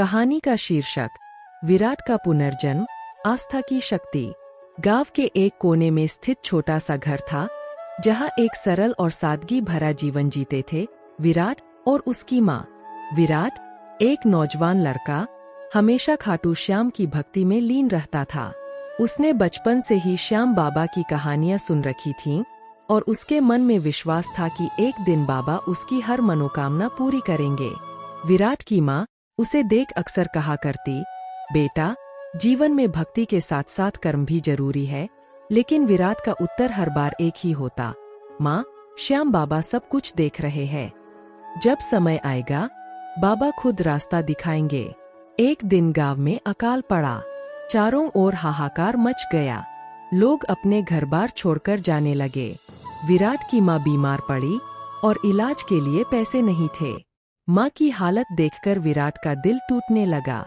कहानी का शीर्षक विराट का पुनर्जन्म, आस्था की शक्ति। गांव के एक कोने में स्थित छोटा सा घर था, जहां एक सरल और सादगी भरा जीवन जीते थे विराट और उसकी माँ। विराट, एक नौजवान लड़का, हमेशा खाटू श्याम की भक्ति में लीन रहता था। उसने बचपन से ही श्याम बाबा की कहानियां सुन रखी थीं और उसके मन में विश्वास था कि एक दिन बाबा उसकी हर मनोकामना पूरी करेंगे। विराट की माँ उसे देख अक्सर कहा करती, बेटा, जीवन में भक्ति के साथ साथ कर्म भी जरूरी है। लेकिन विराट का उत्तर हर बार एक ही होता, माँ, श्याम बाबा सब कुछ देख रहे हैं। जब समय आएगा, बाबा खुद रास्ता दिखाएंगे। एक दिन गांव में अकाल पड़ा। चारों ओर हाहाकार मच गया। लोग अपने घर बार छोड़कर जाने लगे। विराट की माँ बीमार पड़ी और इलाज के लिए पैसे नहीं थे। माँ की हालत देखकर विराट का दिल टूटने लगा।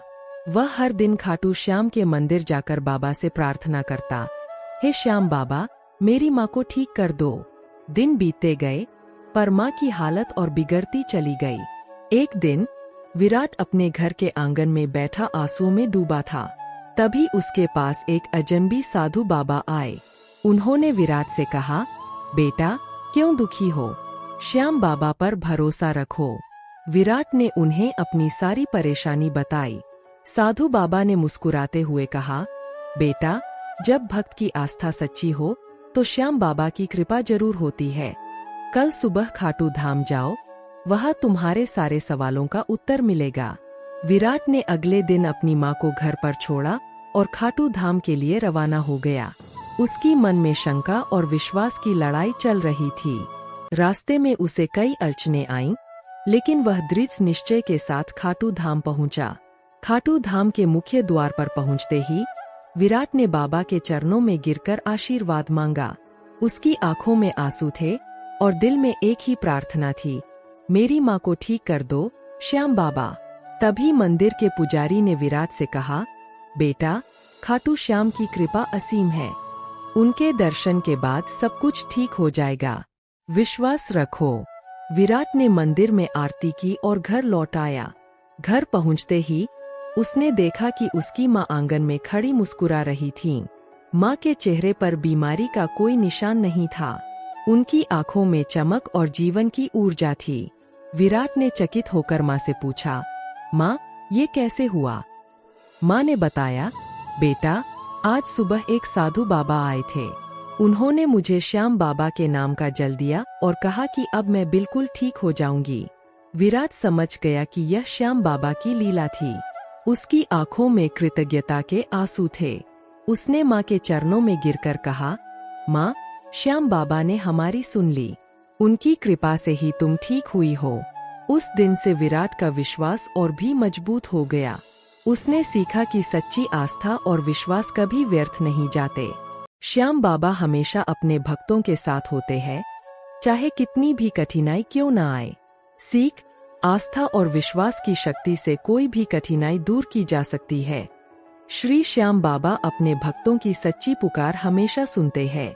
वह हर दिन खाटू श्याम के मंदिर जाकर बाबा से प्रार्थना करता, हे श्याम बाबा, मेरी माँ को ठीक कर दो। दिन बीतते गए, पर माँ की हालत और बिगड़ती चली गई। एक दिन विराट अपने घर के आंगन में बैठा आंसुओं में डूबा था। तभी उसके पास एक अजनबी साधु बाबा आए। उन्होंने विराट से कहा, बेटा, क्यों दुखी हो? श्याम बाबा पर भरोसा रखो। विराट ने उन्हें अपनी सारी परेशानी बताई। साधु बाबा ने मुस्कुराते हुए कहा, बेटा, जब भक्त की आस्था सच्ची हो तो श्याम बाबा की कृपा जरूर होती है। कल सुबह खाटू धाम जाओ, वहां तुम्हारे सारे सवालों का उत्तर मिलेगा। विराट ने अगले दिन अपनी माँ को घर पर छोड़ा और खाटू धाम के लिए रवाना हो गया। उसकी मन में शंका और विश्वास की लड़ाई चल रही थी। रास्ते में उसे कई अड़चनें आईं, लेकिन वह दृढ़ निश्चय के साथ खाटू धाम पहुंचा। खाटू धाम के मुख्य द्वार पर पहुंचते ही विराट ने बाबा के चरणों में गिरकर आशीर्वाद मांगा। उसकी आंखों में आंसू थे और दिल में एक ही प्रार्थना थी, मेरी माँ को ठीक कर दो श्याम बाबा। तभी मंदिर के पुजारी ने विराट से कहा, बेटा, खाटू श्याम की कृपा असीम है। उनके दर्शन के बाद सब कुछ ठीक हो जाएगा। विश्वास रखो। विराट ने मंदिर में आरती की और घर लौट आया। घर पहुंचते ही उसने देखा कि उसकी माँ आंगन में खड़ी मुस्कुरा रही थीं। माँ के चेहरे पर बीमारी का कोई निशान नहीं था। उनकी आंखों में चमक और जीवन की ऊर्जा थी। विराट ने चकित होकर माँ से पूछा, माँ, ये कैसे हुआ? माँ ने बताया, बेटा, आज सुबह एक साधु बाबा आए थे। उन्होंने मुझे श्याम बाबा के नाम का जल दिया और कहा कि अब मैं बिल्कुल ठीक हो जाऊंगी। विराट समझ गया कि यह श्याम बाबा की लीला थी। उसकी आंखों में कृतज्ञता के आंसू थे। उसने माँ के चरणों में गिरकर कहा, माँ, श्याम बाबा ने हमारी सुन ली। उनकी कृपा से ही तुम ठीक हुई हो। उस दिन से विराट का विश्वास और भी मजबूत हो गया। उसने सीखा कि सच्ची आस्था और विश्वास कभी व्यर्थ नहीं जाते। श्याम बाबा हमेशा अपने भक्तों के साथ होते हैं, चाहे कितनी भी कठिनाई क्यों न आए। सीख, आस्था और विश्वास की शक्ति से कोई भी कठिनाई दूर की जा सकती है। श्री श्याम बाबा अपने भक्तों की सच्ची पुकार हमेशा सुनते हैं।